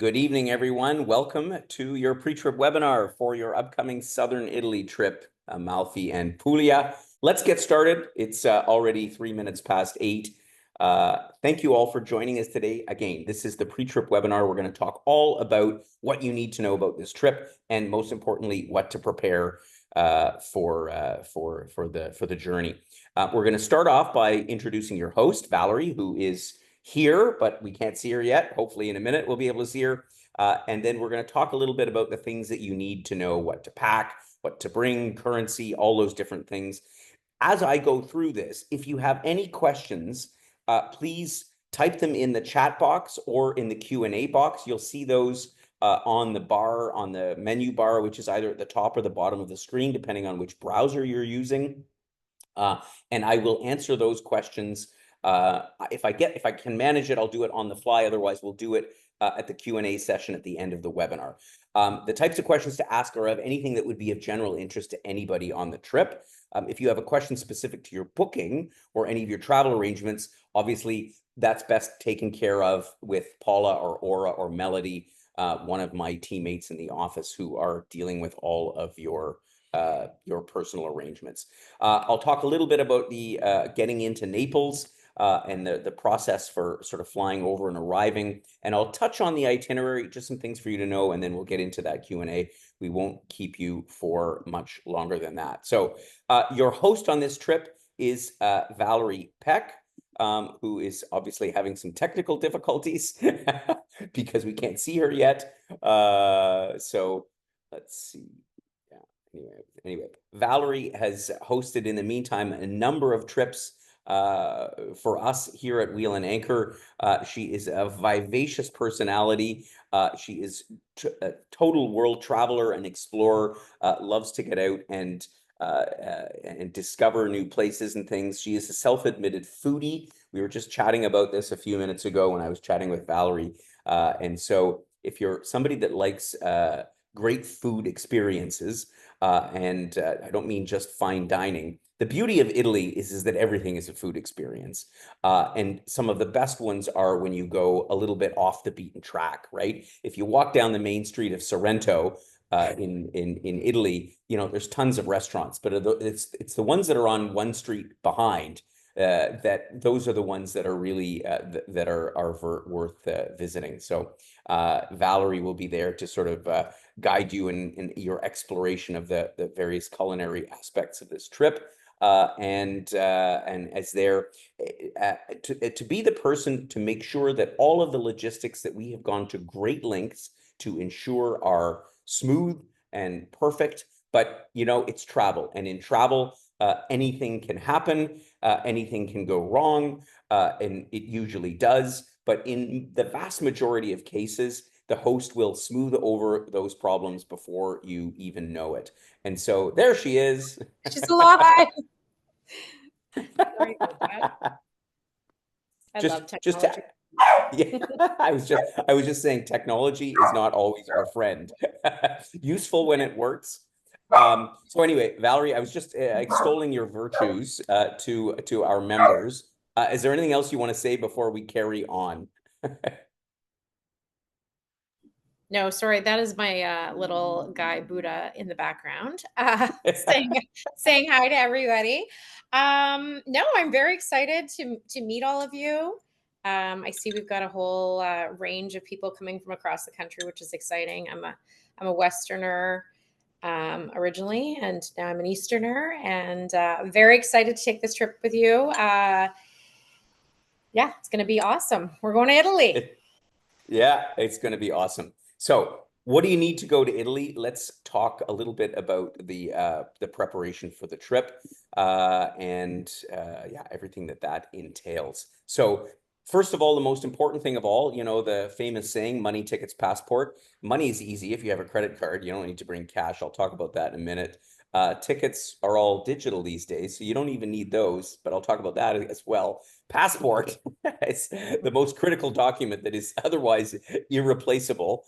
Good evening, everyone. Welcome to your pre-trip webinar for your upcoming Southern Italy trip, Amalfi and Puglia. Let's get started. It's already 3 minutes past 8. Thank you all for joining us today. Again, this is the pre-trip webinar. We're going to talk all about what you need to know about this trip, and most importantly, what to prepare for the journey. We're going to start off by introducing your host, Valerie, who is here, but we can't see her yet. Hopefully in a minute we'll be able to see her. And then we're going to talk a little bit about the things that you need to know, what to pack, what to bring, currency, all those different things. As I go through this, if you have any questions, please type them in the chat box or in the Q&A box. You'll see those on the bar, on the menu bar, which is either at the top or the bottom of the screen, depending on which browser you're using. And I will answer those questions. If I can manage it, I'll do it on the fly. Otherwise, we'll do it at the Q&A session at the end of the webinar. The types of questions to ask are of anything that would be of general interest to anybody on the trip. If you have a question specific to your booking or any of your travel arrangements, obviously that's best taken care of with Paula or Aura or Melody, one of my teammates in the office who are dealing with all of your personal arrangements. I'll talk a little bit about the getting into Naples and the process for sort of flying over and arriving. And I'll touch on the itinerary, just some things for you to know, and then we'll get into that Q&A. We won't keep you for much longer than that. So your host on this trip is Valerie Peck, who is obviously having some technical difficulties because we can't see her yet. So let's see. Anyway, Valerie has hosted in the meantime a number of trips for us here at Wheel and Anchor. She is a vivacious personality. She is a total world traveler and explorer, loves to get out and discover new places and things. She is a self-admitted foodie. We were just chatting about this a few minutes ago when I was chatting with Valerie. And so if you're somebody that likes great food experiences, and I don't mean just fine dining. The beauty of Italy is that everything is a food experience. And some of the best ones are when you go a little bit off the beaten track, right? If you walk down the main street of Sorrento in Italy, you know, there's tons of restaurants, but it's the ones that are on one street behind that those are the ones that are really that are worth visiting. So Valerie will be there to sort of guide you in your exploration of the various culinary aspects of this trip. And as there to be the person to make sure that all of the logistics that we have gone to great lengths to ensure are smooth and perfect. But, you know, it's travel, and in travel, anything can happen, anything can go wrong, and it usually does. But in the vast majority of cases, the host will smooth over those problems before you even know it. And so there she is. She's alive. Sorry about that. I love technology. Yeah, I was just saying technology is not always our friend. Useful when it works. So anyway, Valerie, I was just extolling your virtues to our members. Is there anything else you want to say before we carry on? No, sorry, that is my little guy Buddha in the background saying hi to everybody. No, I'm very excited to meet all of you. I see we've got a whole range of people coming from across the country, which is exciting. I'm a Westerner originally, and now I'm an Easterner, and I'm very excited to take this trip with you. Yeah, it's going to be awesome. We're going to Italy. Yeah, it's going to be awesome. So what do you need to go to Italy? Let's talk a little bit about the preparation for the trip and yeah, everything that entails. So first of all, the most important thing of all, you know, the famous saying, money, tickets, passport. Money is easy. If you have a credit card, you don't need to bring cash. I'll talk about that in a minute. Tickets are all digital these days, so you don't even need those, but I'll talk about that as well. Passport is the most critical document that is otherwise irreplaceable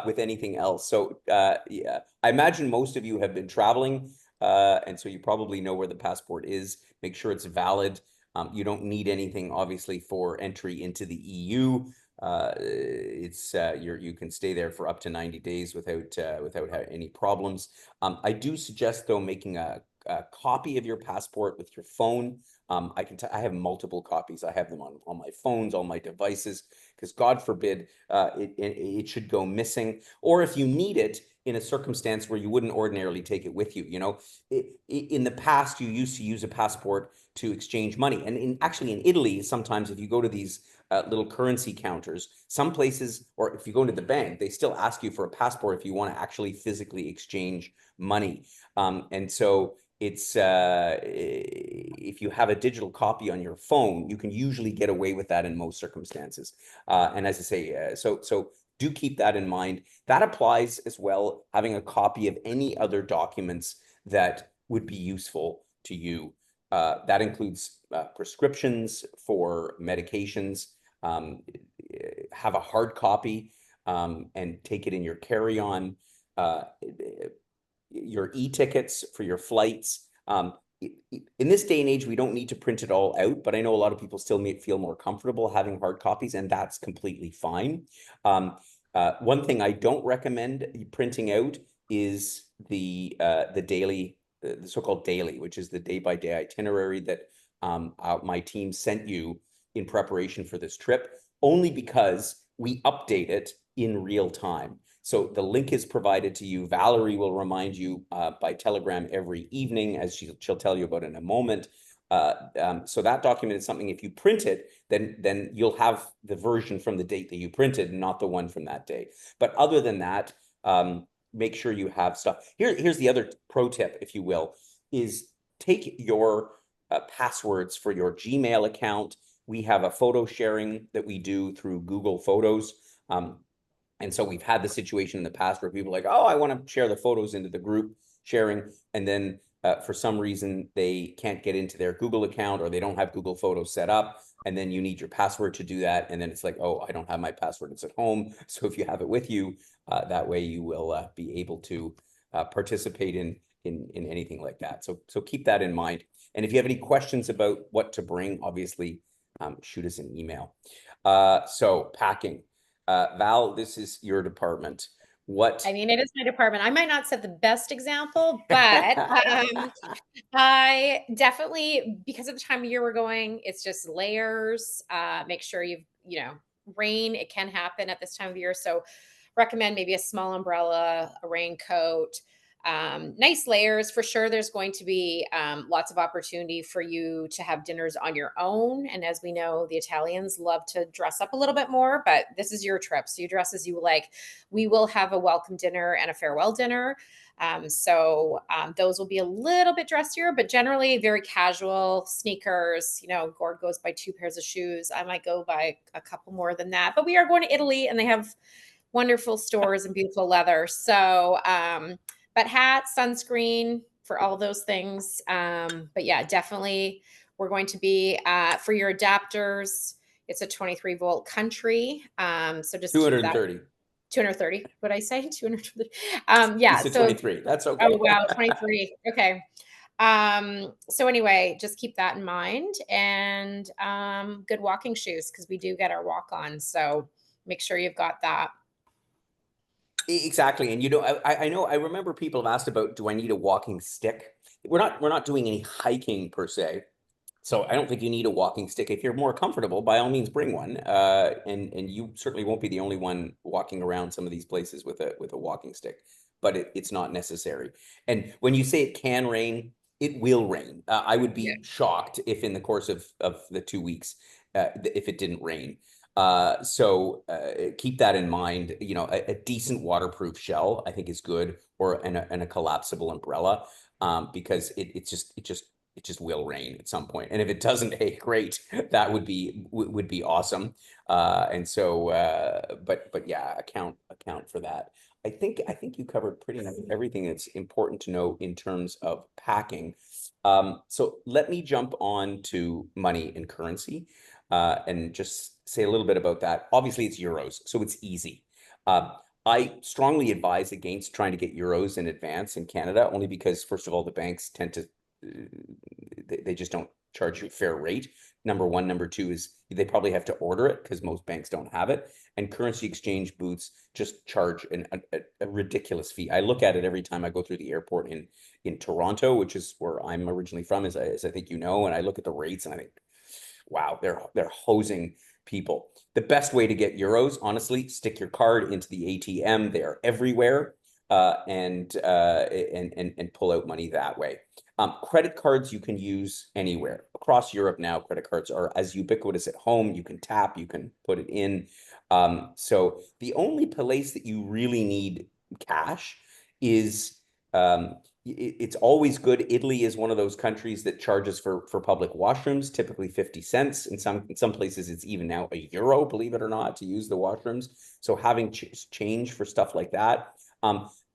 with anything else. So yeah, I imagine most of you have been traveling, and so you probably know where the passport is. Make sure it's valid. You don't need anything, obviously, for entry into the EU. You can stay there for up to 90 days without any problems. I do suggest though making a copy of your passport with your phone. I have multiple copies. I have them on my phones, all my devices, because God forbid it should go missing. Or if you need it in a circumstance where you wouldn't ordinarily take it with you, in the past you used to use a passport to exchange money, and actually in Italy, sometimes if you go to these little currency counters, some places, or if you go into the bank, they still ask you for a passport if you want to actually physically exchange money. And so it's if you have a digital copy on your phone, you can usually get away with that in most circumstances. And as I say, so do keep that in mind. That applies as well, having a copy of any other documents that would be useful to you. That includes prescriptions for medications. Have a hard copy and take it in your carry-on. Your e-tickets for your flights. In this day and age, we don't need to print it all out, but I know a lot of people still may feel more comfortable having hard copies, and that's completely fine. One thing I don't recommend printing out is the daily, the so-called daily, which is the day-by-day itinerary that my team sent you in preparation for this trip, only because we update it in real time. So the link is provided to you. Valerie will remind you by Telegram every evening, as she'll tell you about in a moment. So that document is something, if you print it, then you'll have the version from the date that you printed, not the one from that day. But other than that, make sure you have stuff. Here's the other pro tip, if you will, is take your passwords for your Gmail account. We have a photo sharing that we do through Google Photos. And so we've had the situation in the past where people are like, oh, I want to share the photos into the group sharing. And then for some reason, they can't get into their Google account, or they don't have Google Photos set up. And then you need your password to do that. And then it's like, oh, I don't have my password. It's at home. So if you have it with you, that way you will be able to participate in anything like that. So keep that in mind. And if you have any questions about what to bring, obviously, shoot us an email. So packing. Val, this is your department. What? I mean, it is my department. I might not set the best example, but I definitely, because of the time of year we're going, it's just layers. Make sure rain, it can happen at this time of year. So recommend maybe a small umbrella, a raincoat, nice layers. For sure, there's going to be lots of opportunity for you to have dinners on your own. And as we know, the Italians love to dress up a little bit more, but this is your trip. So you dress as you like. We will have a welcome dinner and a farewell dinner. Those will be a little bit dressier, but generally very casual. Sneakers, Gord goes by 2 pairs of shoes. I might go by a couple more than that, but we are going to Italy and they have wonderful stores and beautiful leather. So, but hat, sunscreen for all those things. But yeah, definitely we're going to be, for your adapters, it's a 23-volt country. So just keep that 230. 230. What I say? 230. You Yeah. said So, 23. That's okay. oh, wow. 23. Okay. So anyway, just keep that in mind, and good walking shoes, because we do get our walk on. So make sure you've got that. Exactly. And I know, I remember people have asked about, do I need a walking stick? We're not doing any hiking per se. So I don't think you need a walking stick. If you're more comfortable, by all means, bring one. And you certainly won't be the only one walking around some of these places with a walking stick. But it's not necessary. And when you say it can rain, it will rain. I would Yeah. be shocked if in the course of the 2 weeks, if it didn't rain. So keep that in mind. A decent waterproof shell, I think, is good, or and a collapsible umbrella, because it just will rain at some point. And if it doesn't, hey, great, that would be awesome. But yeah, account for that. I think you covered pretty much everything that's important to know in terms of packing. So let me jump on to money and currency, and just say a little bit about that. Obviously, it's euros, so it's easy. I strongly advise against trying to get euros in advance in Canada, only because, first of all, the banks tend to they just don't charge you a fair rate. number one. Number two is they probably have to order it because most banks don't have it. And currency exchange booths just charge a ridiculous fee. I look at it every time I go through the airport in Toronto, which is where I'm originally from, as I think you know, and I look at the rates and I think, wow, they're hosing people. The best way to get euros, honestly, stick your card into the ATM. They are everywhere, and pull out money that way. Credit cards you can use anywhere across Europe now. Credit cards are as ubiquitous at home. You can tap, you can put it in. So the only place that you really need cash is it's always good. Italy is one of those countries that charges for public washrooms, typically 50 cents. In some places, it's even now €1, believe it or not, to use the washrooms. So having change for stuff like that.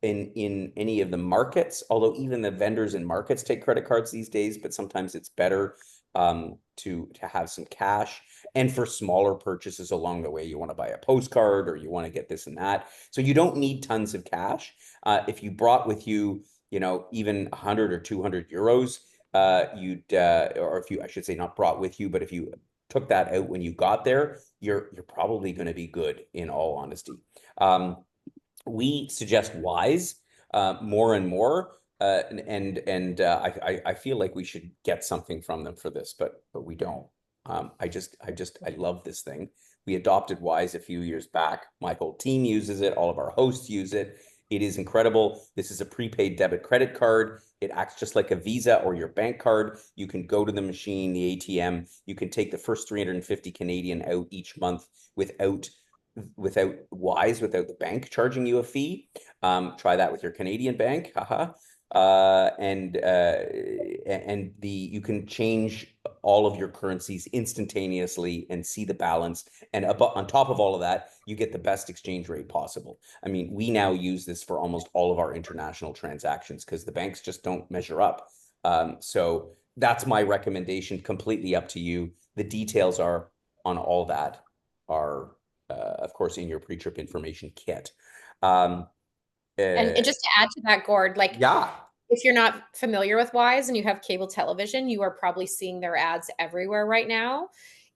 In any of the markets, although even the vendors in markets take credit cards these days, but sometimes it's better to have some cash. And for smaller purchases along the way, you want to buy a postcard or you want to get this and that. So you don't need tons of cash. If you brought with you, even 100 or 200 euros, or if you, I should say, not brought with you, but if you took that out when you got there, you're probably going to be good, in all honesty. We suggest Wise more and more, and I feel like we should get something from them for this, but we don't. I love this thing. We adopted Wise a few years back. My whole team uses it. All of our hosts use it. It is incredible. This is a prepaid debit credit card. It acts just like a Visa or your bank card. You can go to the machine, the ATM. You can take the first 350 Canadian out each month without Wise, without the bank charging you a fee. Try that with your Canadian bank. Haha. You can change all of your currencies instantaneously and see the balance. And on top of all of that, you get the best exchange rate possible. I mean, we now use this for almost all of our international transactions because the banks just don't measure up. So that's my recommendation, completely up to you. The details are on all that are, of course, in your pre-trip information kit. And just to add to that, Gord, like Yeah. if you're not familiar with Wise and you have cable television, you are probably seeing their ads everywhere right now.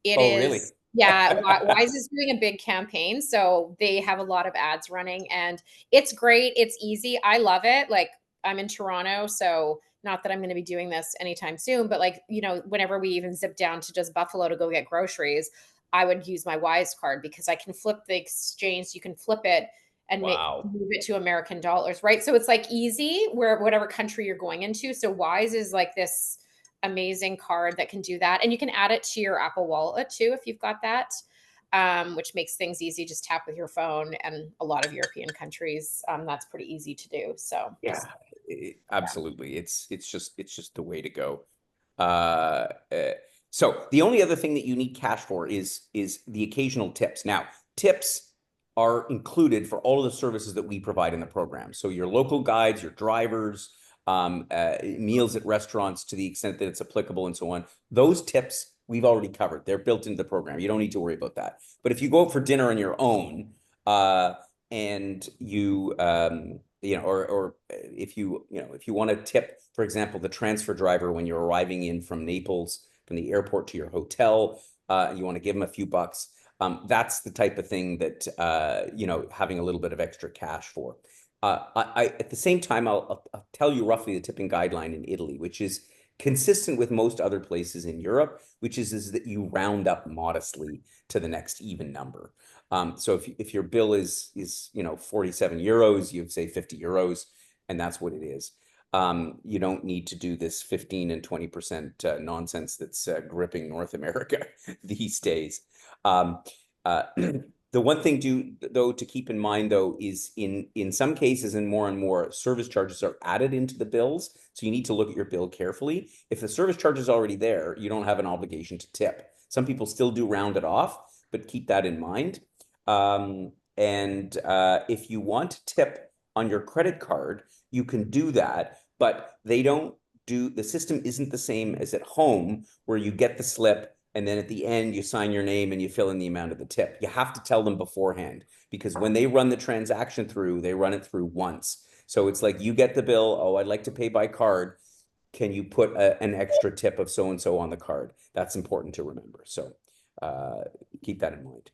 It Oh, really? is, yeah, Wise is doing a big campaign, so they have a lot of ads running and it's great. It's easy. I love it. Like I'm in Toronto, so not that I'm going to be doing this anytime soon, but like, whenever we even zip down to just Buffalo to go get groceries, I would use my Wise card because I can flip the exchange. You can flip it and Wow. move it to American dollars, right? So it's like easy where whatever country you're going into. So Wise is like this amazing card that can do that. And you can add it to your Apple Wallet too, if you've got that, which makes things easy. Just tap with your phone. And a lot of European countries, that's pretty easy to do. So Yeah, absolutely. It's just the way to go. Uh, uh, so the only other thing that you need cash for is the occasional tips. Now, tips are included for all of the services that we provide in the program. So your local guides, your drivers, meals at restaurants to the extent that it's applicable and so on. Those tips we've already covered. They're built into the program. You don't need to worry about that. But if you go out for dinner on your own, and or if you want to tip, for example, the transfer driver when you're arriving in from Naples, from the airport to your hotel, you want to give them a few bucks. That's the type of thing that having a little bit of extra cash for. At the same time, I'll tell you roughly the tipping guideline in Italy, which is consistent with most other places in Europe, which is that you round up modestly to the next even number. So if your bill is 47 euros, you'd say 50 euros, and that's what it is. You don't need to do this 15 and 20% nonsense that's gripping North America these days. The one thing to keep in mind though is in some cases and more service charges are added into the bills, so you need to look at your bill carefully. If the service charge is already there, you don't have an obligation to tip. Some people still do round it off, but keep that in mind. If you want to tip on your credit card, you can do that, but the system isn't the same as at home where you get the slip and then at the end you sign your name and you fill in the amount of the tip. You have to tell them beforehand because when they run the transaction through, they run it through once. So it's like you get the bill, oh, I'd like to pay by card. can you put an extra tip of so and so on the card? That's important to remember. So keep that in mind.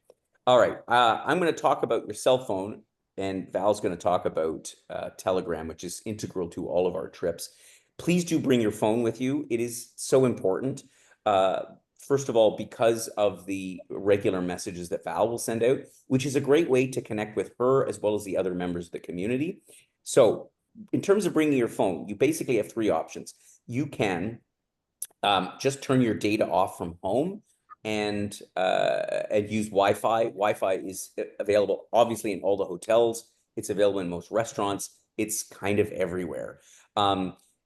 All right, I'm going to talk about your cell phone, and Val's going to talk about Telegram, which is integral to all of our trips. Please do bring your phone with you. It is so important. First of all, because of the regular messages that Val will send out, which is a great way to connect with her as well as the other members of the community. So in terms of bringing your phone, you basically have three options. You can just turn your data off from home and use Wi-Fi. Wi-Fi is available obviously in all the hotels. It's available in most restaurants. It's kind of everywhere.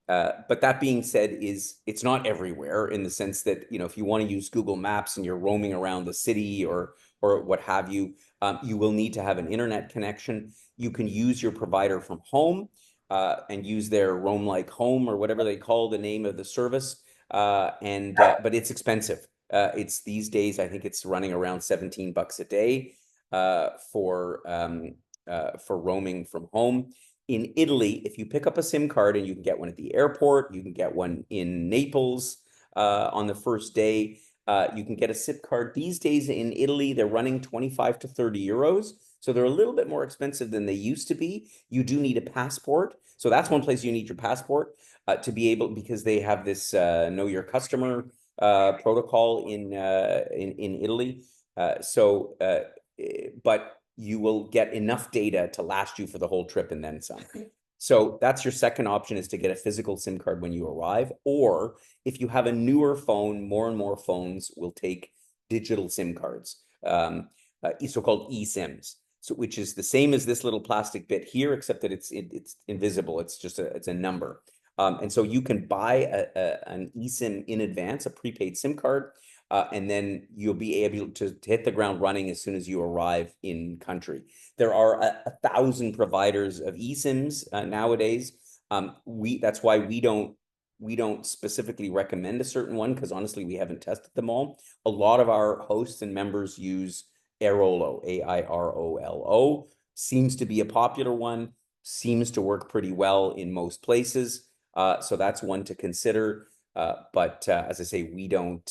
But that being said, it's not everywhere in the sense that, you know, if you want to use Google Maps and you're roaming around the city or what have you, you will need to have an internet connection. You can use your provider from home and use their Roam Like Home or whatever they call the name of the service. But it's expensive. It's these days, I think it's running around $17 a day for roaming from home. In Italy, if you pick up a SIM card, and you can get one at the airport, you can get one in Naples on the first day. You can get a SIM card these days in Italy. They're running 25 to 30 euros. So they're a little bit more expensive than they used to be. You do need a passport. So that's one place you need your passport to be able, because they have this know your customer protocol in Italy. But you will get enough data to last you for the whole trip and then some. So that's your second option, is to get a physical SIM card when you arrive. Or if you have a newer phone, more and more phones will take digital SIM cards, so-called eSIMs. So, which is the same as this little plastic bit here, except that it's invisible. It's just it's a number. And so you can buy an eSIM in advance, a prepaid SIM card, and then you'll be able to hit the ground running as soon as you arrive in country. There are 1,000 providers of eSIMs nowadays. That's why we don't specifically recommend a certain one, because honestly, we haven't tested them all. A lot of our hosts and members use Airolo, AIROLO. Seems to be a popular one, seems to work pretty well in most places. So that's one to consider. But as I say, we don't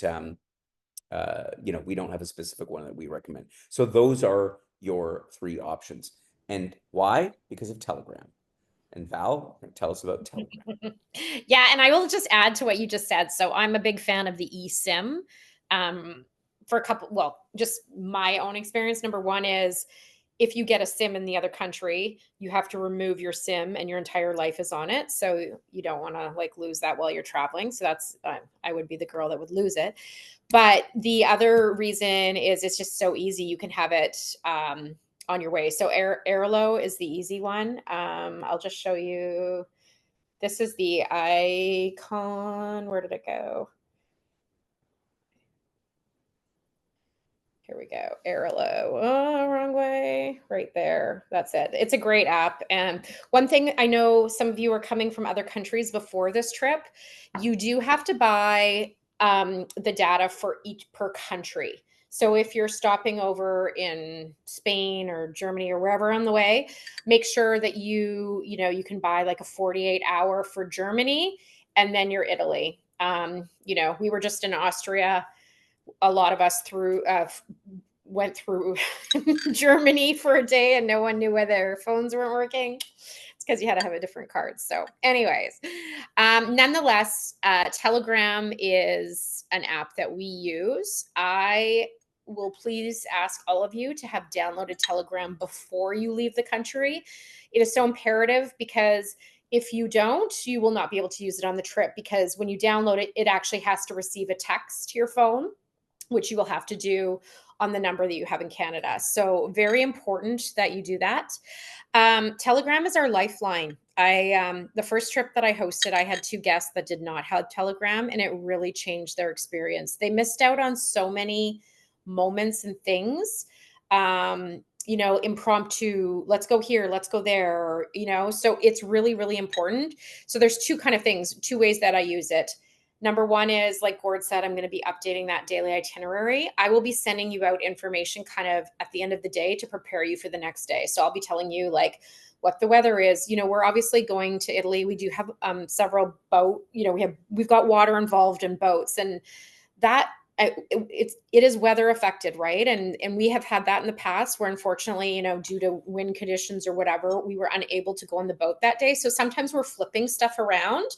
have a specific one that we recommend. So those are your three options. And why? Because of Telegram. And Val, tell us about Telegram. Yeah, and I will just add to what you just said. So I'm a big fan of the eSIM. For a couple, well, just my own experience. Number one is, if you get a SIM in the other country, you have to remove your SIM and your entire life is on it. So you don't want to like lose that while you're traveling. So that's, I would be the girl that would lose it. But the other reason is it's just so easy. You can have it on your way. So Airlo is the easy one. I'll just show you. This is the icon. Where did it go? Here we go. Airlo. Oh, wrong way. Right there. That's it. It's a great app. And one thing, I know some of you are coming from other countries before this trip. You do have to buy the data for each per country. So if you're stopping over in Spain or Germany or wherever on the way, make sure that you can buy like a 48-hour for Germany, and then you're Italy. We were just in Austria. A lot of us went through Germany for a day, and no one knew why their phones weren't working. It's because you had to have a different card. So, anyways, nonetheless, Telegram is an app that we use. I will please ask all of you to have downloaded Telegram before you leave the country. It is so imperative, because if you don't, you will not be able to use it on the trip, because when you download it, it actually has to receive a text to your phone, which you will have to do on the number that you have in Canada. So very important that you do that. Telegram is our lifeline. The first trip that I hosted, I had two guests that did not have Telegram, and it really changed their experience. They missed out on so many moments and things. Impromptu, let's go here, let's go there, so it's really, really important. So there's two kind of things, two ways that I use it. Number one is, like Gord said, I'm going to be updating that daily itinerary. I will be sending you out information kind of at the end of the day to prepare you for the next day. So I'll be telling you like what the weather is. You know, we're obviously going to Italy. We do have several boat, you know, we've got water involved in boats, and that it is weather affected, right? And we have had that in the past where unfortunately, you know, due to wind conditions or whatever, we were unable to go on the boat that day. So sometimes we're flipping stuff around.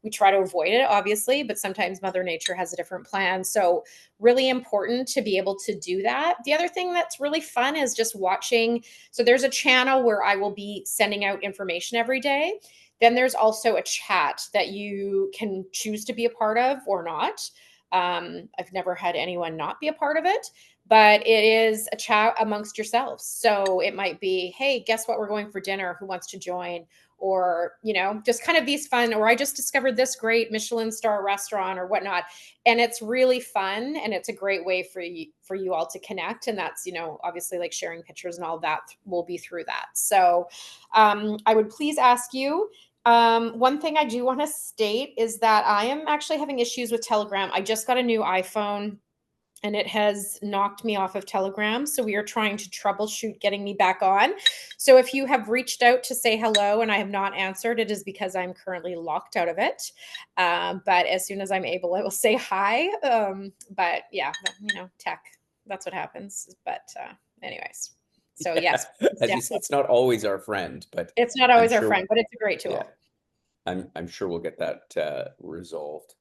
We try to avoid it, obviously, but sometimes Mother Nature has a different plan. So really important to be able to do that. The other thing that's really fun is just watching. So there's a channel where I will be sending out information every day. Then there's also a chat that you can choose to be a part of or not. I've never had anyone not be a part of it, but it is a chat amongst yourselves. So it might be, hey, guess what? We're going for dinner. Who wants to join? Or, you know, just kind of these fun, or I just discovered this great Michelin star restaurant or whatnot. And it's really fun. And it's a great way for you all to connect. And that's, you know, obviously like sharing pictures and all that will be through that. So I would please ask you, one thing I do want to state is that I am actually having issues with Telegram. I just got a new iPhone and it has knocked me off of Telegram. So we are trying to troubleshoot getting me back on. So if you have reached out to say hello and I have not answered, it is because I'm currently locked out of it. But as soon as I'm able, I will say hi. But yeah, you know, tech, that's what happens. But anyways, so yes, As you say, it's not always our friend, but it's not I'm always our sure, friend, but it's a great yeah, tool. I'm sure we'll get that resolved.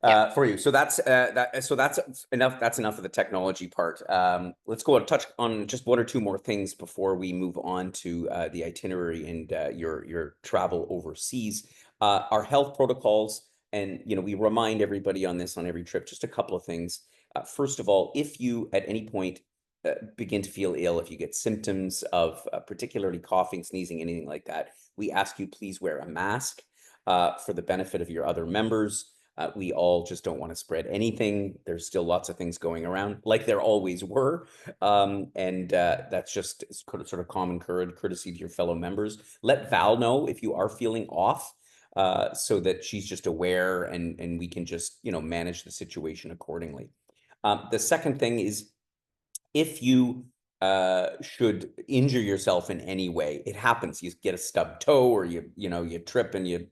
Yeah. For you. So that's that's enough. That's enough of the technology part. Let's go and touch on just one or two more things before we move on to the itinerary and your travel overseas. Our health protocols, and you know, we remind everybody on this on every trip. Just a couple of things. First of all, if you at any point begin to feel ill, if you get symptoms of particularly coughing, sneezing, anything like that, we ask you please wear a mask for the benefit of your other members. We all just don't want to spread anything. There's still lots of things going around, like there always were. And that's just sort of common courtesy to your fellow members. Let Val know if you are feeling off, so that she's just aware and we can just, you know, manage the situation accordingly. The second thing is if you should injure yourself in any way, it happens. You get a stubbed toe, or you know, you trip and you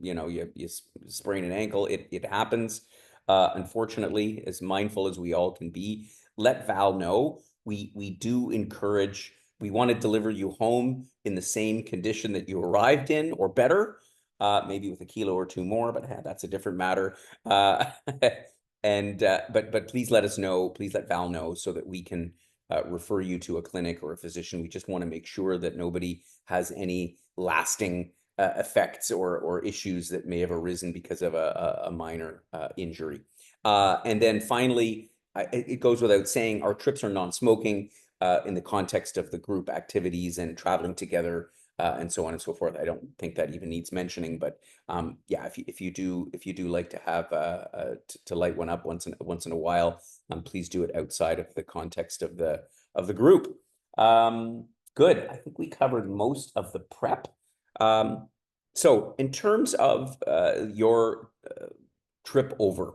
sprain an ankle. It happens. Unfortunately, as mindful as we all can be, let Val know. We do encourage. We want to deliver you home in the same condition that you arrived in, or better. Maybe with a kilo or two more, but that's a different matter. And but please let us know. Please let Val know so that we can refer you to a clinic or a physician. We just want to make sure that nobody has any lasting effects or issues that may have arisen because of a minor injury. And then finally, it goes without saying, our trips are non-smoking in the context of the group activities and traveling together. And so on and so forth. I don't think that even needs mentioning, but yeah, if you do like to have to light one up once in a while, please do it outside of the context of the group. Good. I think we covered most of the prep. So in terms of your trip over,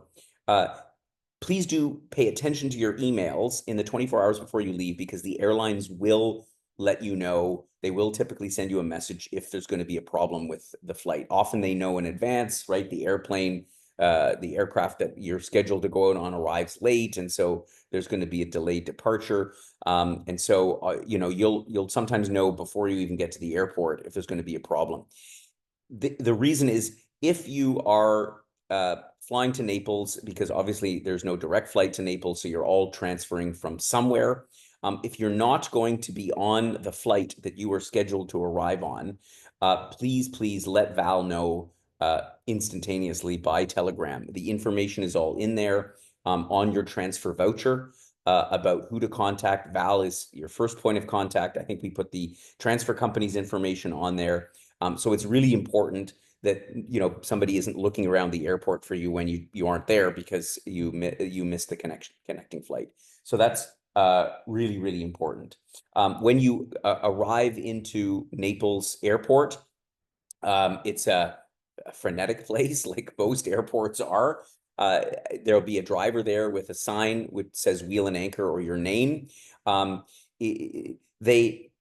please do pay attention to your emails in the 24 hours before you leave, because the airlines will let you know. They will typically send you a message if there's going to be a problem with the flight. Often they know in advance, right? The aircraft that you're scheduled to go out on arrives late, and so there's going to be a delayed departure. And so you know, you'll sometimes know before you even get to the airport if there's going to be a problem. The reason is, if you are flying to Naples, because obviously there's no direct flight to Naples, so you're all transferring from somewhere. If you're not going to be on the flight that you are scheduled to arrive on, please let Val know instantaneously by telegram. The information is all in there on your transfer voucher about who to contact. Val is your first point of contact. I think we put the transfer company's information on there. So it's really important that, you know, somebody isn't looking around the airport for you when you aren't there because you missed the connecting flight. So that's really important. When you arrive into Naples Airport, it's a frenetic place like most airports are. Uh, there'll be a driver there with a sign which says wheel and anchor or your name. Um, they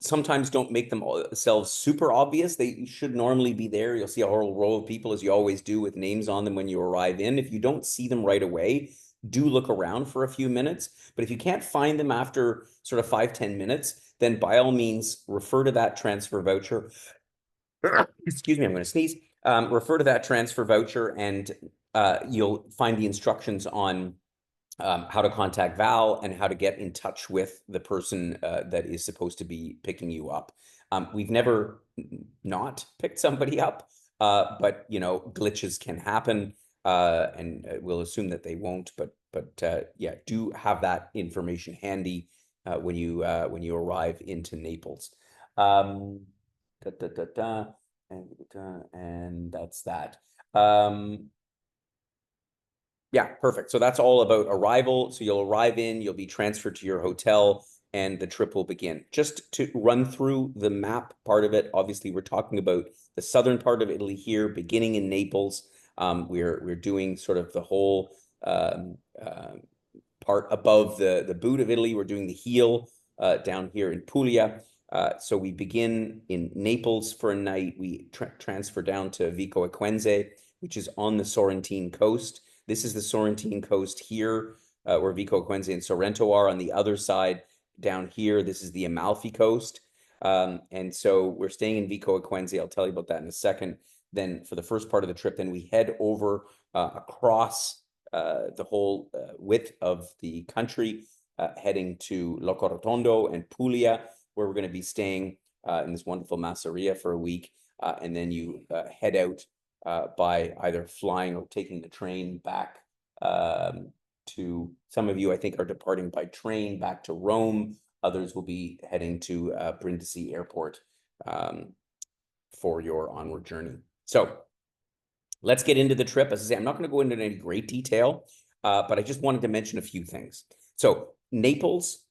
sometimes don't make themselves super obvious. They should normally be there. You'll see a whole row of people, as you always do, with names on them when you arrive in. If you don't see them right away, do look around for a few minutes. But if you can't find them after sort of 5-10 minutes, then by all means refer to that transfer voucher. Excuse me, I'm going to sneeze. Refer to that transfer voucher, and you'll find the instructions on how to contact Val and how to get in touch with the person that is supposed to be picking you up. We've never not picked somebody up, but glitches can happen, and we'll assume that they won't. But yeah, do have that information handy when you arrive into Naples. Um, da, da, da, da, and that's that. Yeah, perfect. So that's all about arrival. So you'll arrive in, you'll be transferred to your hotel, and the trip will begin. Just to run through the map part of it, obviously we're talking about the southern part of Italy here, beginning in Naples. We're doing sort of the whole part above the boot of Italy. We're doing the heel down here in Puglia. So we begin in Naples for a night. We transfer down to Vico Equense, which is on the Sorrentine coast. This is the Sorrentine coast here, where Vico Equense and Sorrento are. On the other side, down here, this is the Amalfi coast. And so we're staying in Vico Equense. I'll tell you about that in a second. Then for the first part of the trip, then we head over across the whole width of the country, heading to Locorotondo and Puglia, where we're going to be staying in this wonderful masseria for a week. And then you head out by either flying or taking the train back to, some of you, I think, are departing by train back to Rome. Others will be heading to Brindisi Airport for your onward journey. So let's get into the trip. As I say, I'm not going to go into any great detail, but I just wanted to mention a few things. So Naples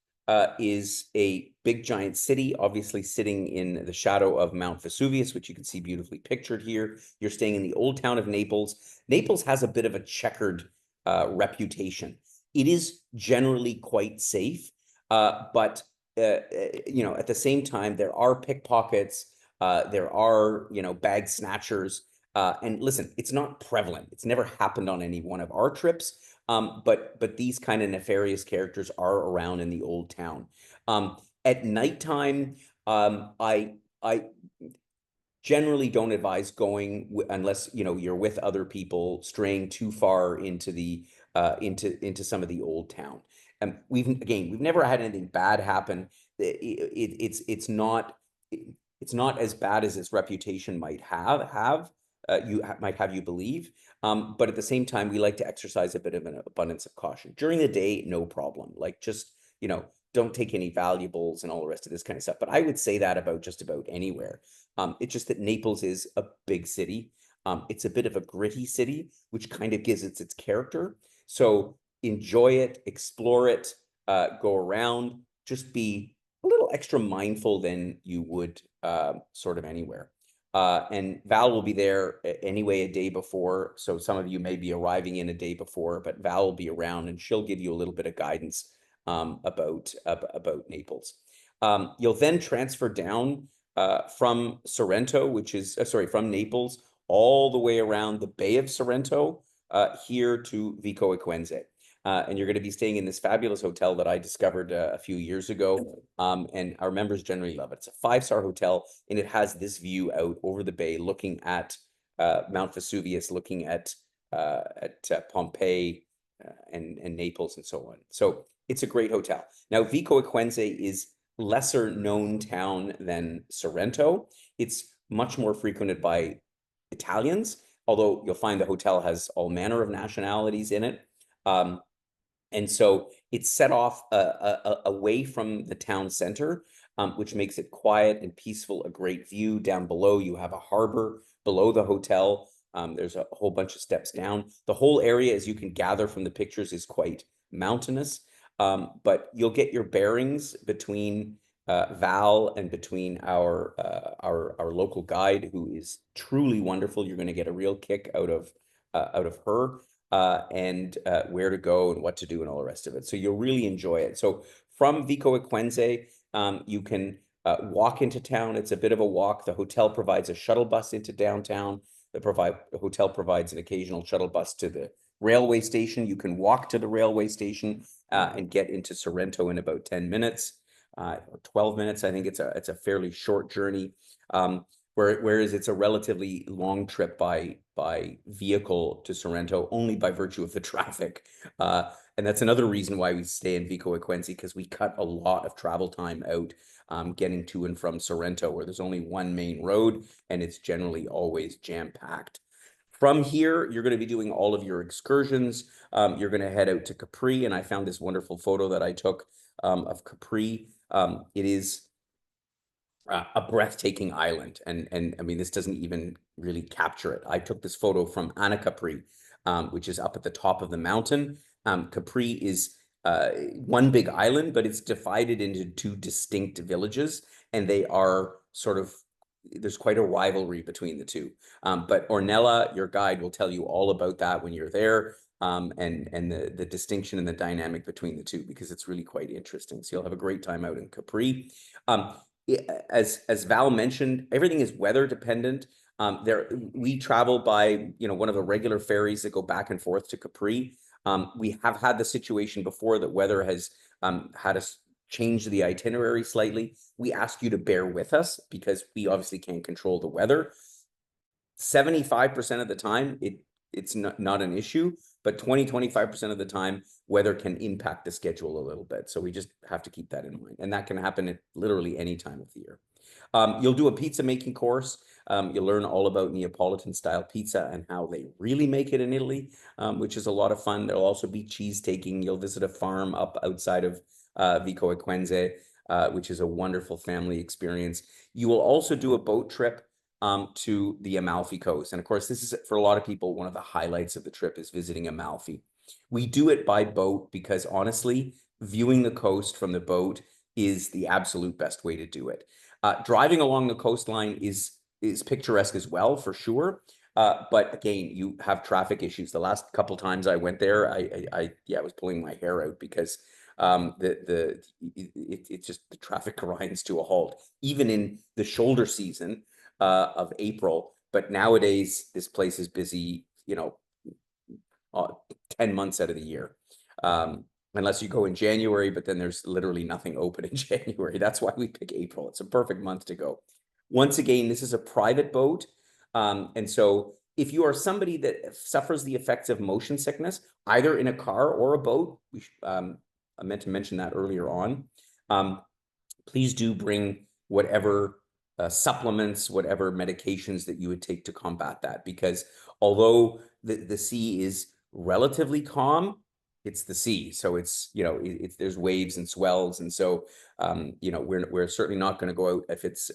is a big giant city, obviously sitting in the shadow of Mount Vesuvius, which you can see beautifully pictured here. You're staying in the old town of Naples. Naples has a bit of a checkered reputation. It is generally quite safe, but at the same time, there are pickpockets, there are bag snatchers. And listen, it's not prevalent. It's never happened on any one of our trips. But these kind of nefarious characters are around in the old town. At nighttime, I generally don't advise going unless you're with other people, straying too far into the into some of the old town. We've never had anything bad happen. It's not as bad as its reputation might have might have you believe. But at the same time, we like to exercise a bit of an abundance of caution. During the day, no problem. Like, just, don't take any valuables and all the rest of this kind of stuff. But I would say that about just about anywhere. It's just that Naples is a big city. It's a bit of a gritty city, which kind of gives it its character. So enjoy it, explore it, go around, just be a little extra mindful than you would sort of anywhere. And Val will be there anyway a day before. So some of you may be arriving in a day before, but Val will be around and she'll give you a little bit of guidance about Naples. You'll then transfer down from Sorrento, which is, from Naples, all the way around the Bay of Sorrento here to Vico Equense. And you're going to be staying in this fabulous hotel that I discovered a few years ago. And our members generally love it. It's a 5-star hotel, and it has this view out over the bay, looking at Mount Vesuvius, looking at Pompeii and Naples and so on. So it's a great hotel. Now, Vico Equense is lesser known town than Sorrento. It's much more frequented by Italians, although you'll find the hotel has all manner of nationalities in it. And so it's set off away from the town center, which makes it quiet and peaceful, a great view. Down below, you have a harbor below the hotel. There's a whole bunch of steps down. The whole area, as you can gather from the pictures, is quite mountainous, but you'll get your bearings between Val and between our local guide, who is truly wonderful. You're going to get a real kick out of her, and where to go and what to do and all the rest of it. So you'll really enjoy it. So from Vico Equense, you can walk into town. It's a bit of a walk. The hotel provides a shuttle bus into downtown. The hotel provides an occasional shuttle bus to the railway station. You can walk to the railway station and get into Sorrento in about 10 minutes. Or 12 minutes. I think it's a fairly short journey. Whereas it's a relatively long trip by vehicle to Sorrento, only by virtue of the traffic. And that's another reason why we stay in Vico Equense, because we cut a lot of travel time out getting to and from Sorrento, where there's only one main road and it's generally always jam-packed. From here, you're going to be doing all of your excursions. You're going to head out to Capri, and I found this wonderful photo that I took of Capri. It is a breathtaking island, and I mean, this doesn't even really capture it. I took this photo from Anacapri, which is up at the top of the mountain. Capri is one big island, but it's divided into two distinct villages, and they are sort of, there's quite a rivalry between the two. But Ornella, your guide, will tell you all about that when you're there, and the distinction and the dynamic between the two, because it's really quite interesting. So you'll have a great time out in Capri. As Val mentioned, everything is weather dependent. We travel by one of the regular ferries that go back and forth to Capri. We have had the situation before that weather has had us change the itinerary slightly. We ask you to bear with us because we obviously can't control the weather. 75% of the time, it's not an issue, but 25% of the time, weather can impact the schedule a little bit. So we just have to keep that in mind. And that can happen at literally any time of the year. You'll do a pizza making course. You'll learn all about Neapolitan style pizza and how they really make it in Italy, which is a lot of fun. There'll also be cheese taking. You'll visit a farm up outside of Vico Equense, which is a wonderful family experience. You will also do a boat trip to the Amalfi Coast. And of course, this is, for a lot of people, one of the highlights of the trip is visiting Amalfi. We do it by boat because honestly, viewing the coast from the boat is the absolute best way to do it. Driving along the coastline is picturesque as well, for sure. But again, you have traffic issues. The last couple times I went there, I was pulling my hair out because it's just the traffic grinds to a halt, even in the shoulder season of April. But nowadays, this place is busy, 10 months out of the year. Unless you go in January, but then there's literally nothing open in January. That's why we pick April. It's a perfect month to go. Once again, this is a private boat. And so if you are somebody that suffers the effects of motion sickness, either in a car or a boat, I meant to mention that earlier on, please do bring whatever supplements, whatever medications that you would take to combat that. Because although the sea is relatively calm, it's the sea. So it's, there's waves and swells. And so, we're certainly not going to go out if it's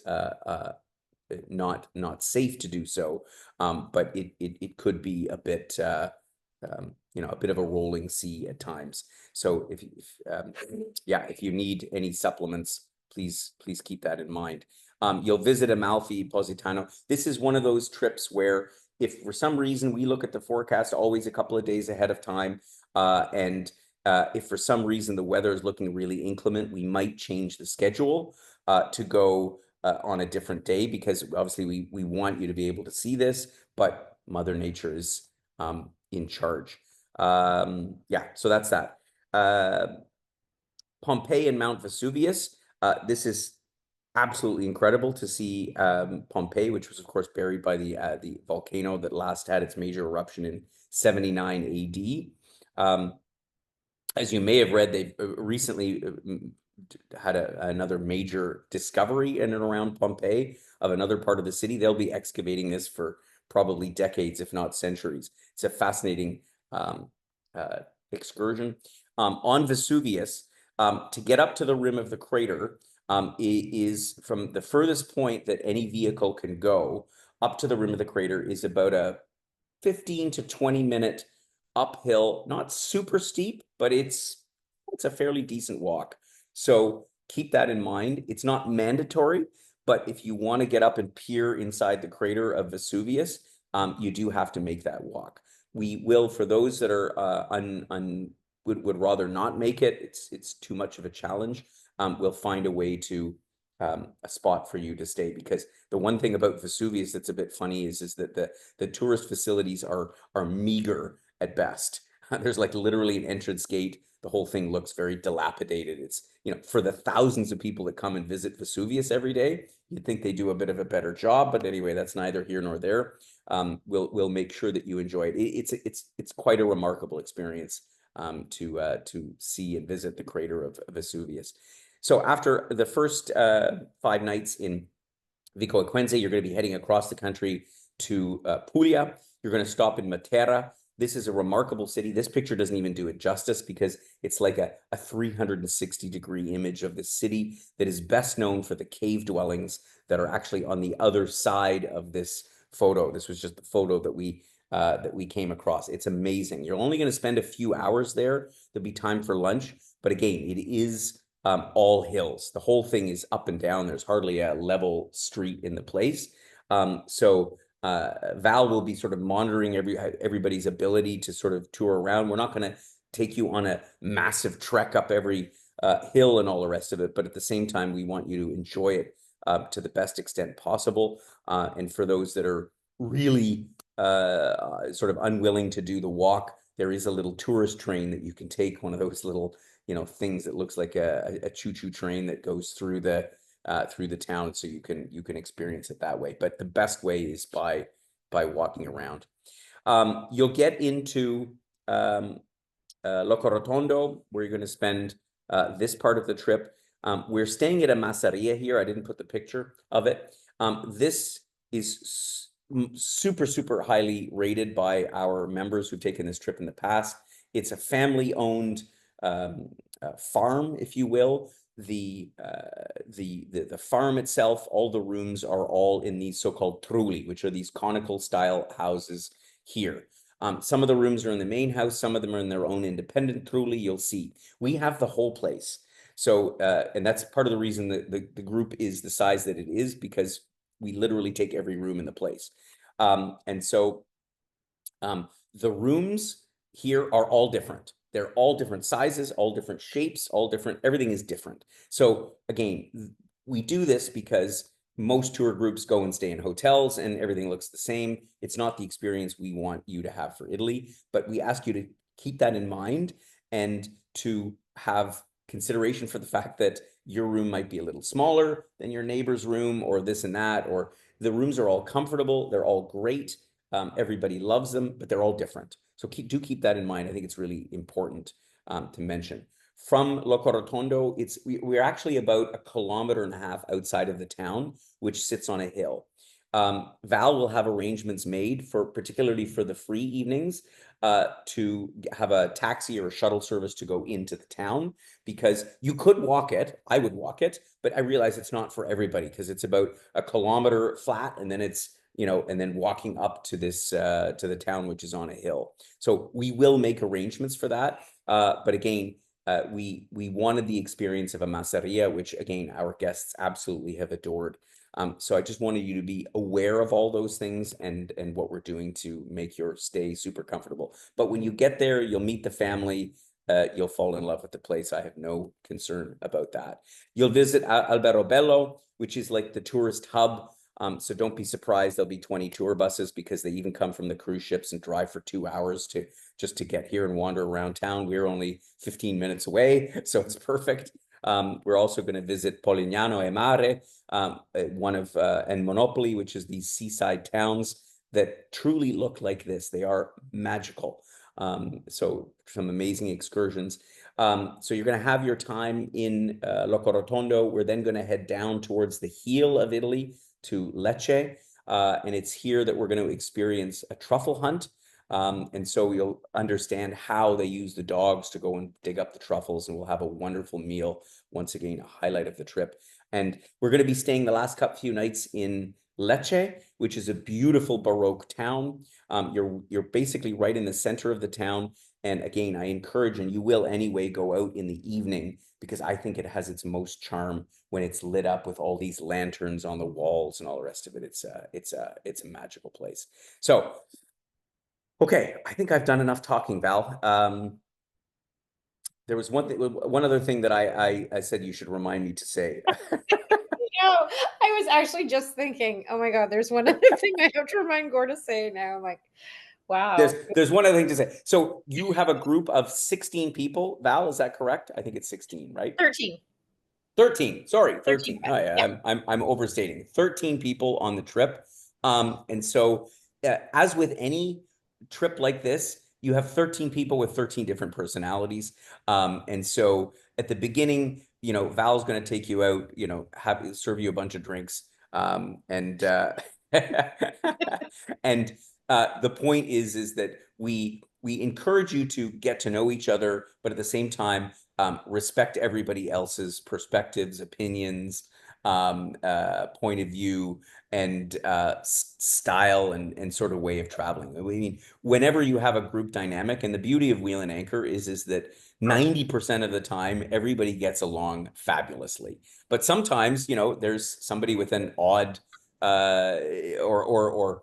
not safe to do so. But it could be a bit, a bit of a rolling sea at times. So if you need any supplements, please keep that in mind. You'll visit Amalfi Positano. This is one of those trips where if for some reason we look at the forecast always a couple of days ahead of time, and if for some reason the weather is looking really inclement, we might change the schedule to go on a different day, because obviously we want you to be able to see this, but Mother Nature is in charge. So that's that. Pompeii and Mount Vesuvius. This is absolutely incredible to see Pompeii, which was of course buried by the volcano that last had its major eruption in 79 AD. As you may have read, they've recently had another major discovery in and around Pompeii of another part of the city. They'll be excavating this for probably decades, if not centuries. It's a fascinating excursion. On Vesuvius, to get up to the rim of the crater, is from the furthest point that any vehicle can go up to the rim of the crater is about a 15 to 20 minute uphill, not super steep, but it's a fairly decent walk. So keep that in mind. It's not mandatory, but if you want to get up and peer inside the crater of Vesuvius, you do have to make that walk. We will, for those that are would rather not make it, it's too much of a challenge. We'll find a way to a spot for you to stay, because the one thing about Vesuvius that's a bit funny is that the tourist facilities are meager at best. There's like literally an entrance gate. The whole thing looks very dilapidated. It's, for the thousands of people that come and visit Vesuvius every day, you'd think they do a bit of a better job. But anyway, that's neither here nor there. We'll make sure that you enjoy it. It's quite a remarkable experience to see and visit the crater of Vesuvius. So after the first 5 nights in Vico Equense, you're going to be heading across the country to Puglia. You're going to stop in Matera. This is a remarkable city. This picture doesn't even do it justice, because it's like a 360-degree image of the city that is best known for the cave dwellings that are actually on the other side of this photo. This was just the photo that we came across. It's amazing. You're only going to spend a few hours there. There'll be time for lunch, but again, it is all hills. The whole thing is up and down. There's hardly a level street in the place. So Val will be sort of monitoring everybody's ability to sort of tour around. We're not going to take you on a massive trek up every hill and all the rest of it, but at the same time, we want you to enjoy it to the best extent possible. And for those that are really sort of unwilling to do the walk, there is a little tourist train that you can take, one of those little things that looks like a choo-choo train that goes through the town, so you can experience it that way. But the best way is by walking around. You'll get into Loco Rotondo, where you're going to spend this part of the trip. We're staying at a masseria here. I didn't put the picture of it. This is super highly rated by our members who've taken this trip in the past. It's a family-owned farm, if you will. The farm itself, all the rooms are all in these so-called trulli, which are these conical style houses here. Some of the rooms are in the main house, some of them are in their own independent trulli. You'll see we have the whole place. So and that's part of the reason that the group is the size that it is, because we literally take every room in the place. And so the rooms here are all different. They're all different sizes, all different shapes, all different, everything is different. So again, we do this because most tour groups go and stay in hotels and everything looks the same. It's not the experience we want you to have for Italy, but we ask you to keep that in mind and to have consideration for the fact that your room might be a little smaller than your neighbor's room, or this and that, or the rooms are all comfortable. They're all great. Everybody loves them, but they're all different. So do keep that in mind. I think it's really important to mention. From Loco Rotondo, we're actually about 1.5 kilometers outside of the town, which sits on a hill. Val will have arrangements made particularly for the free evenings, to have a taxi or a shuttle service to go into the town, because you could walk it. I would walk it, but I realize it's not for everybody, because it's about 1 kilometer flat, and then it's and then walking up to this to the town, which is on a hill. So we will make arrangements for that. But again, we wanted the experience of a masseria, which again, our guests absolutely have adored. So I just wanted you to be aware of all those things and what we're doing to make your stay super comfortable. But when you get there, you'll meet the family. You'll fall in love with the place. I have no concern about that. You'll visit Alberobello, which is like the tourist hub. So don't be surprised there'll be 20 tour buses, because they even come from the cruise ships and drive for 2 hours just to get here and wander around town. We're only 15 minutes away, so it's perfect. We're also going to visit Polignano e Mare, one of and Monopoli, which is these seaside towns that truly look like this. They are magical. So some amazing excursions. So you're going to have your time in Loco Rotondo. We're then going to head down towards the heel of Italy to Lecce, and it's here that we're going to experience a truffle hunt. And so you'll understand how they use the dogs to go and dig up the truffles, and we'll have a wonderful meal. Once again, a highlight of the trip. And we're going to be staying the last few nights in Lecce, which is a beautiful Baroque town. You're basically right in the center of the town. And again, I encourage, and you will anyway, go out in the evening, because I think it has its most charm when it's lit up with all these lanterns on the walls and all the rest of it. It's a magical place. So, okay, I think I've done enough talking, Val. There was one other thing that I said you should remind me to say. No, I was actually just thinking, oh my God, there's one other thing I have to remind Gord to say now. I'm like, wow. There's one other thing to say. So you have a group of 16 people, Val, is that correct? I think it's 16, right? 13. 13, sorry, 13. 13. Oh, yeah, Yeah. I'm overstating. 13 people on the trip. And so as with any trip like this, you have 13 people with 13 different personalities. And so at the beginning, Val's going to take you out, serve you a bunch of drinks. And and the point is that we encourage you to get to know each other, but at the same time, respect everybody else's perspectives, opinions, point of view, and style and sort of way of traveling. I mean, whenever you have a group dynamic, and the beauty of Wheel and Anchor is that 90% of the time everybody gets along fabulously. But sometimes, there's somebody with an odd or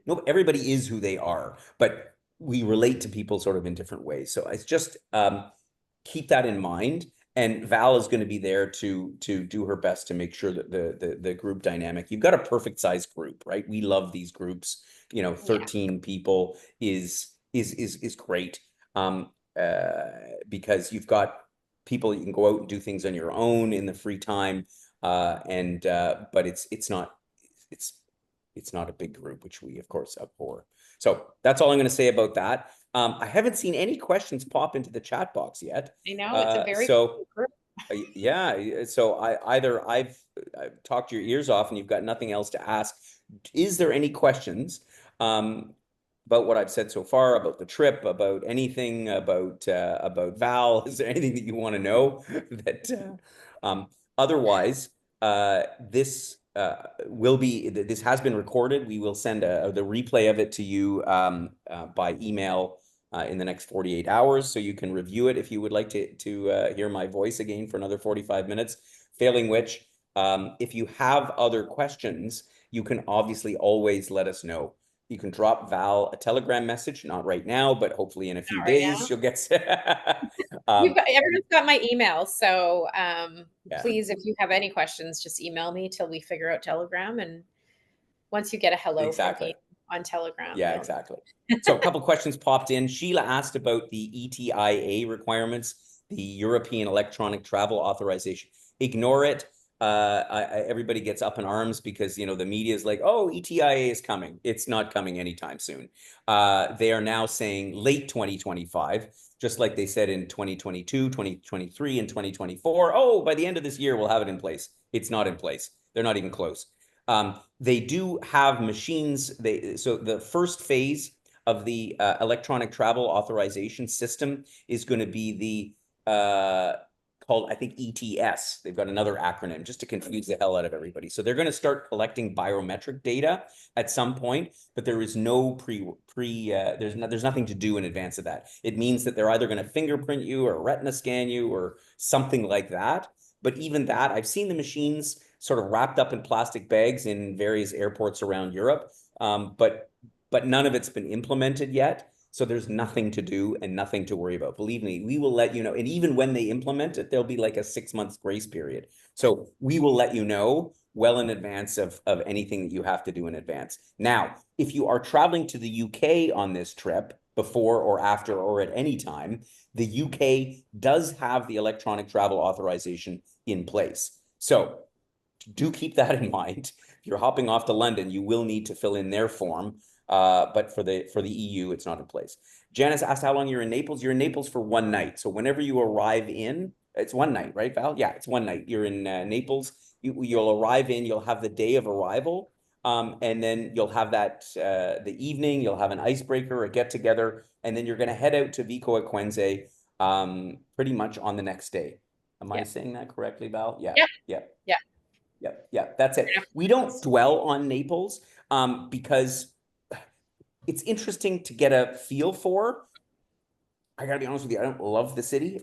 no, everybody is who they are, but we relate to people sort of in different ways. So it's just keep that in mind. And Val is going to be there to do her best to make sure that the group dynamic, you've got a perfect size group, right? We love these groups. Yeah. 13 people is great. Because you've got people you can go out and do things on your own in the free time. But it's not a big group, which we of course abhor. So that's all I'm going to say about that. I haven't seen any questions pop into the chat box yet. I know it's a very So cool group. yeah, so I've talked your ears off and you've got nothing else to ask. Is there any questions about what I've said so far, about the trip, about anything, about Val? Is there anything that you want to know? That otherwise, this has been recorded. We will send the replay of it to you by email in the next 48 hours, so you can review it if you would like to hear my voice again for another 45 minutes. Failing which, if you have other questions, you can obviously always let us know. You can drop Val a Telegram message, not right now, but hopefully in a few Not right days now. she'll get. Everyone's got my email, so Yeah, please, if you have any questions, just email me till we figure out Telegram. And once you get a hello from exactly. me on Telegram, Yeah, exactly. So a couple questions popped in. Sheila asked about the ETIA requirements, the European Electronic Travel Authorization. Ignore it. Everybody gets up in arms because the media is like, oh, ETIA is coming. It's not coming anytime soon. They are now saying late 2025, just like they said in 2022, 2023, and 2024. Oh, by the end of this year, we'll have it in place. It's not in place. They're not even close. They do have machines. So the first phase of the electronic travel authorization system is going to be the called, I think, ETS. They've got another acronym just to confuse the hell out of everybody. So they're going to start collecting biometric data at some point, but there is no there's nothing to do in advance of that. It means that they're either going to fingerprint you or retina scan you or something like that. But even that, I've seen the machines sort of wrapped up in plastic bags in various airports around Europe, but none of it's been implemented yet. So there's nothing to do and nothing to worry about. Believe me, we will let you know. And even when they implement it, there'll be like a 6 month grace period. So we will let you know well in advance of anything that you have to do in advance. Now, if you are traveling to the UK on this trip before or after or at any time, the UK does have the electronic travel authorization in place. So do keep that in mind. If you're hopping off to London, you will need to fill in their form. But for the EU, it's not in place. Janice asked how long you're in Naples. You're in Naples for one night. So whenever you arrive in, it's one night, right, Val? Yeah, it's one night. You're in Naples. You'll arrive in. You'll have the day of arrival, and then you'll have that the evening. You'll have an icebreaker, a get together, and then you're going to head out to Vico Equense pretty much on the next day. Am I saying that correctly, Val? Yeah. Yep. Yeah. Yeah. Yeah, that's it. We don't dwell on Naples because it's interesting to get a feel for. I gotta be honest with you, I don't love the city.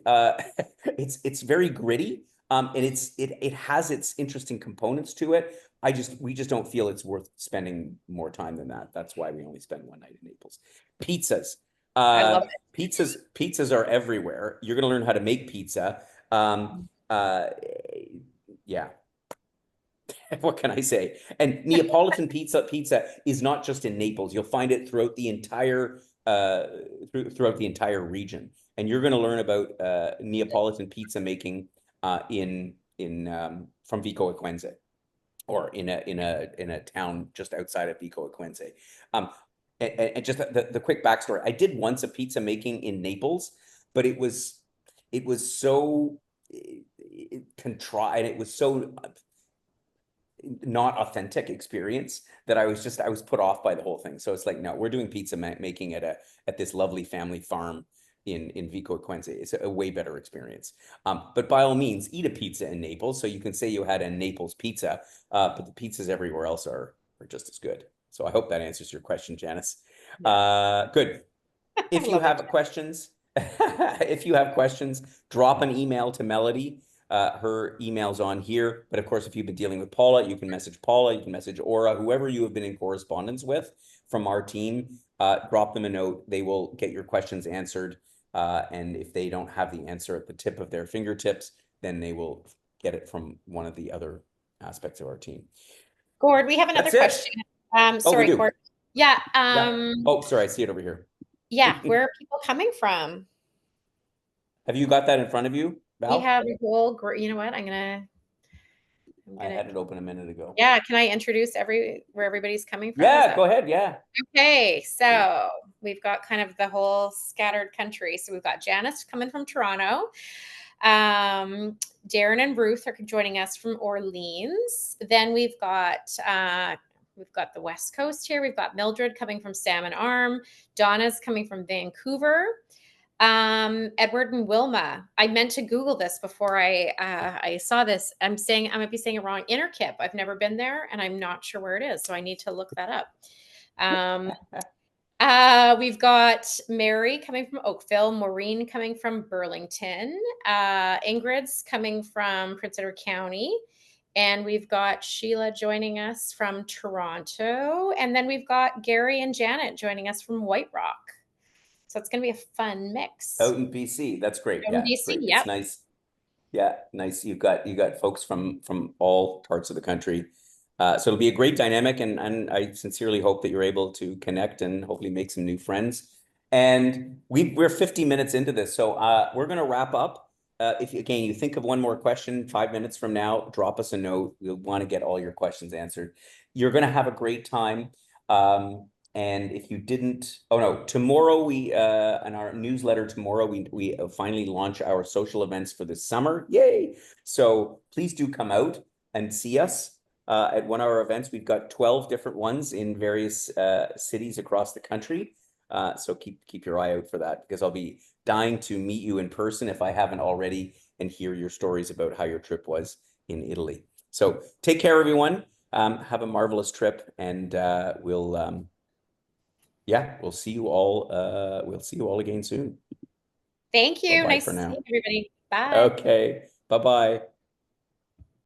It's very gritty. And it has its interesting components to it. We just don't feel it's worth spending more time than that. That's why we only spend one night in Naples. Pizzas. I love Pizzas are everywhere. You're gonna learn how to make pizza. Um, uh, yeah, what can I say? And Neapolitan pizza is not just in Naples. You'll find it throughout the entire throughout the entire region. And you're going to learn about Neapolitan pizza making in from Vico Equense, or in a town just outside of Vico Equense. Um, and just the quick backstory: I did once a pizza making in Naples, but it was so contrived, and it was so not authentic experience that I was put off by the whole thing. So it's like, no, we're doing pizza making at this lovely family farm in Vico Equense. It's a way better experience. But by all means, eat a pizza in Naples. So you can say you had a Naples pizza, but the pizzas everywhere else are just as good. So I hope that answers your question, Janice. it. Yes. Good. I If you love it. have questions, if you have questions, drop an email to Melody. Her email's on here. But of course, if you've been dealing with Paula, you can message Paula, you can message Aura, whoever you have been in correspondence with from our team. Drop them a note. They will get your questions answered. And if they don't have the answer at the tip of their fingertips, then they will get it from one of the other aspects of our team. Gord, we have another That's it. question. Oh, we Sorry, do. Gord. Yeah. Yeah. Oh, sorry. I see it over here. Yeah. Where are people coming from? Have you got that in front of you, We Val? have a whole you know what? I'm I gonna, had it open a minute ago. yeah. Can I introduce where everybody's coming from? Is Yeah, that go ahead. Yeah. okay? So we've got kind of the whole scattered country. So we've got Janice coming from Toronto. Darren and Ruth are joining us from Orleans. Then we've got the West Coast here. We've got Mildred coming from Salmon Arm. Donna's coming from Vancouver. Edward and Wilma. I meant to Google this before I saw this. I might be saying it wrong. Innerkip. I've never been there, and I'm not sure where it is, so I need to look that up. We've got Mary coming from Oakville, Maureen coming from Burlington, Ingrid's coming from Prince Edward County, and we've got Sheila joining us from Toronto, and then we've got Gary and Janet joining us from White Rock. So it's going to be a fun mix. Out in BC. That's great. From Yeah, BC, great. It's yep. nice. Yeah, nice. You got folks from all parts of the country. So it'll be a great dynamic, and I sincerely hope that you're able to connect and hopefully make some new friends. And we're 50 minutes into this, so we're going to wrap up. If again you think of one more question 5 minutes from now, drop us a note. We'll want to get all your questions answered. You're going to have a great time. And if you didn't, oh no, tomorrow in our newsletter tomorrow, we finally launch our social events for the summer. Yay. So please do come out and see us at one of our events. We've got 12 different ones in various cities across the country. So keep your eye out for that, because I'll be dying to meet you in person if I haven't already, and hear your stories about how your trip was in Italy. So take care, everyone. Have a marvelous trip, and we'll see you all. We'll see you all again soon. Thank you. Bye-bye Nice for to see now. everybody. Bye. Okay. Bye-bye.